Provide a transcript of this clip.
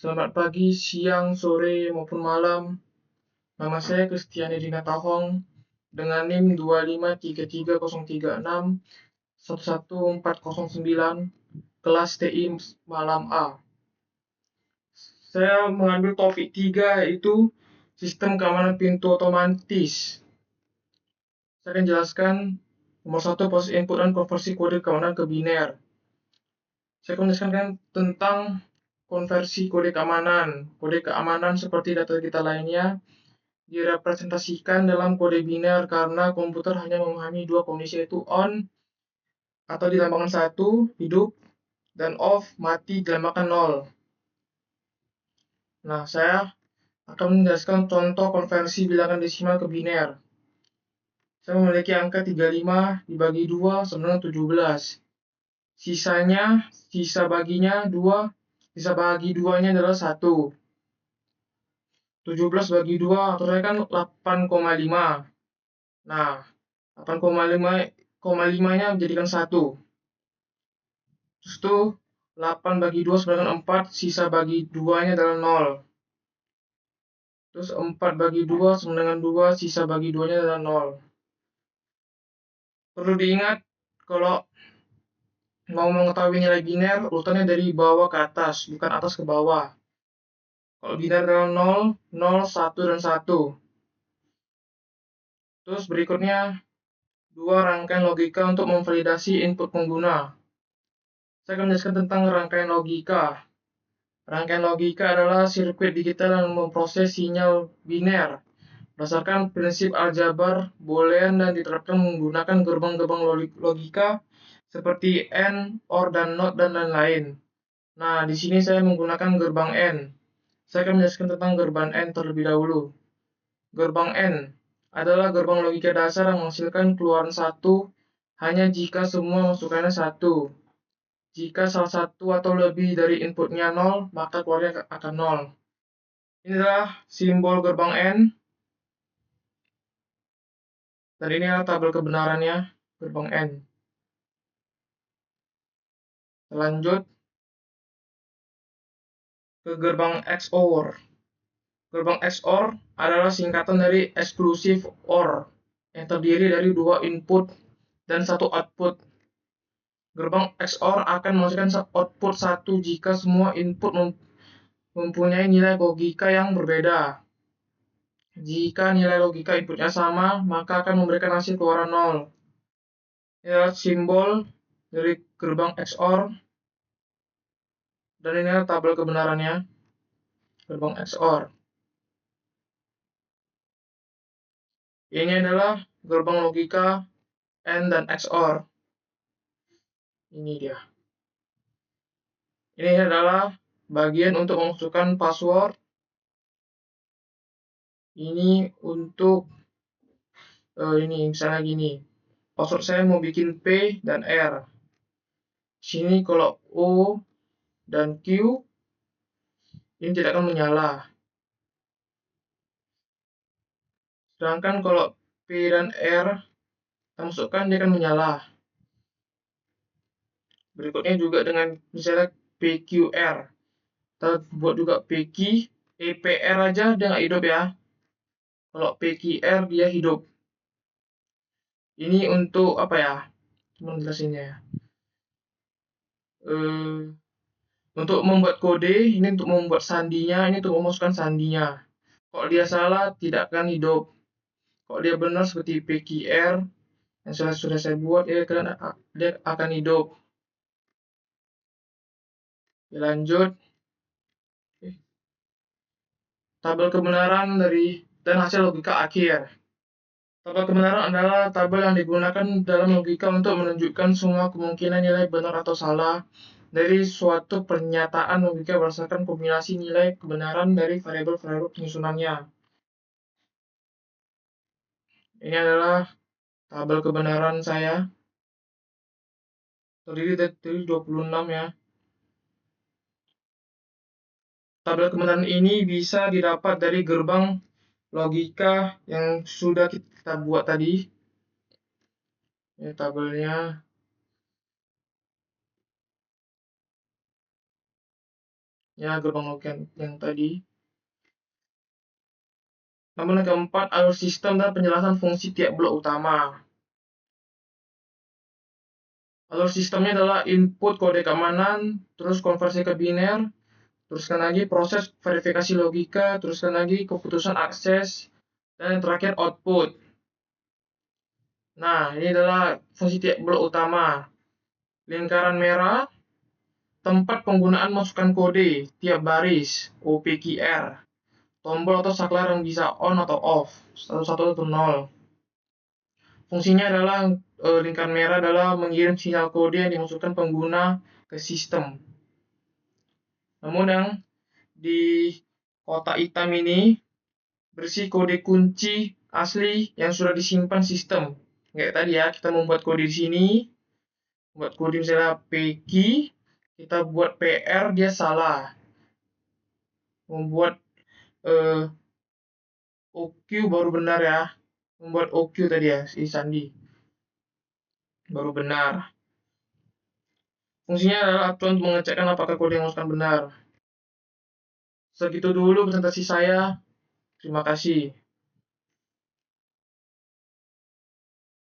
Selamat pagi, siang, sore, maupun malam. Nama saya Kristiani Dina Tahong dengan NIM 2533036111409 kelas TI Malam A. Saya mengambil topik 3 yaitu sistem keamanan pintu otomatis. Saya akan jelaskan nomor 1 proses input dan konversi kode keamanan ke biner. Saya akan menjelaskan tentang konversi kode keamanan. Kode keamanan seperti data kita lainnya direpresentasikan dalam kode biner karena komputer hanya memahami dua kondisi, yaitu on atau dilambangkan 1 hidup dan off mati dilambangkan 0. Nah, saya akan menjelaskan contoh konversi bilangan desimal ke biner. Saya memiliki angka 35 dibagi 2 sama dengan 17. Sisa baginya 2, sisa bagi 2-nya adalah 1. 17 bagi 2 aturnya kan 8,5. Nah, 8,5-nya menjadikan 1. Terus itu 8 bagi 2 sama dengan 4, sisa bagi 2-nya adalah 0. Terus 4 bagi 2 sama dengan 2, sisa bagi 2-nya adalah 0. Perlu diingat kalau mau mengetahui nilai biner, urutannya dari bawah ke atas, bukan atas ke bawah. Kalau biner adalah 0, 0, 1, dan 1. Terus berikutnya, 2 rangkaian logika untuk memvalidasi input pengguna. Saya akan menjelaskan tentang rangkaian logika. Rangkaian logika adalah sirkuit digital yang memproses sinyal biner berdasarkan prinsip aljabar boolean dan diterapkan menggunakan gerbang-gerbang logika seperti AND, OR, dan NOT, dan lain-lain. Nah, di sini saya menggunakan gerbang AND. Saya akan menjelaskan tentang gerbang AND terlebih dahulu. Gerbang AND adalah gerbang logika dasar yang menghasilkan keluaran 1 hanya jika semua masukannya 1. Jika salah satu atau lebih dari inputnya 0, maka keluarnya akan 0. Inilah simbol gerbang AND. Dan ini adalah tabel kebenarannya, gerbang AND. Lanjut ke gerbang XOR. Gerbang XOR adalah singkatan dari exclusive OR yang terdiri dari 2 input dan 1 output. Gerbang XOR akan menghasilkan output 1 jika semua input mempunyai nilai logika yang berbeda. Jika nilai logika inputnya sama, maka akan memberikan hasil keluaran 0. Ini adalah simbol dari gerbang XOR. Dan ini adalah tabel kebenarannya, gerbang XOR. Ini adalah gerbang logika AND dan XOR. Ini dia. Ini adalah bagian untuk memasukkan password. Ini untuk ini misalnya gini. Password saya mau bikin P dan R. Sini kalau O dan Q ini tidak akan menyala. Sedangkan kalau P dan R kita masukkan, dia akan menyala. Berikutnya juga dengan misalnya PQR. Kita buat juga EPR aja dia nggak hidup ya. Kalau PQR dia hidup. Ini untuk apa ya? Cuma jelasinnya ya. Untuk membuat kode, ini untuk membuat sandinya, ini untuk memasukkan sandinya. Kalau dia salah, tidak akan hidup. Kalau dia benar seperti PQR yang sudah saya buat, dia akan hidup. Lanjut. Tabel kebenaran dan hasil logika akhir. Tabel kebenaran adalah tabel yang digunakan dalam logika untuk menunjukkan semua kemungkinan nilai benar atau salah dari suatu pernyataan logika berdasarkan kombinasi nilai kebenaran dari variabel-variabel penyusunannya. Ini adalah tabel kebenaran saya. Terdiri dari 26 ya. Tabel kebenaran ini bisa didapat dari gerbang logika yang sudah kita buat tadi. Ini tabelnya. ya, gerbang logika yang tadi. Namun yang keempat, alur sistem dan penjelasan fungsi tiap blok utama. Alur sistemnya adalah input kode keamanan, terus konversi ke biner, teruskan lagi proses verifikasi logika, teruskan lagi keputusan akses, dan yang terakhir output. Nah, ini adalah fungsi tiap blok utama. Lingkaran merah, tempat penggunaan masukkan kode tiap baris, OPQR. Tombol atau saklar yang bisa on atau off, 11 atau 0. Fungsinya adalah lingkaran merah adalah mengirim sinyal kode yang dimasukkan pengguna ke sistem. Namun yang di kotak hitam ini berisi kode kunci asli yang sudah disimpan sistem. Kayak tadi ya, kita membuat kode di sini, buat kode misalnya PQ, kita buat PR dia salah. Membuat OQ baru benar ya. Membuat OQ tadi ya, si Sandi. Baru benar. Fungsinya adalah acuan untuk mengecekkan apakah kode yang dimasukkan benar. Segitu dulu presentasi saya. Terima kasih.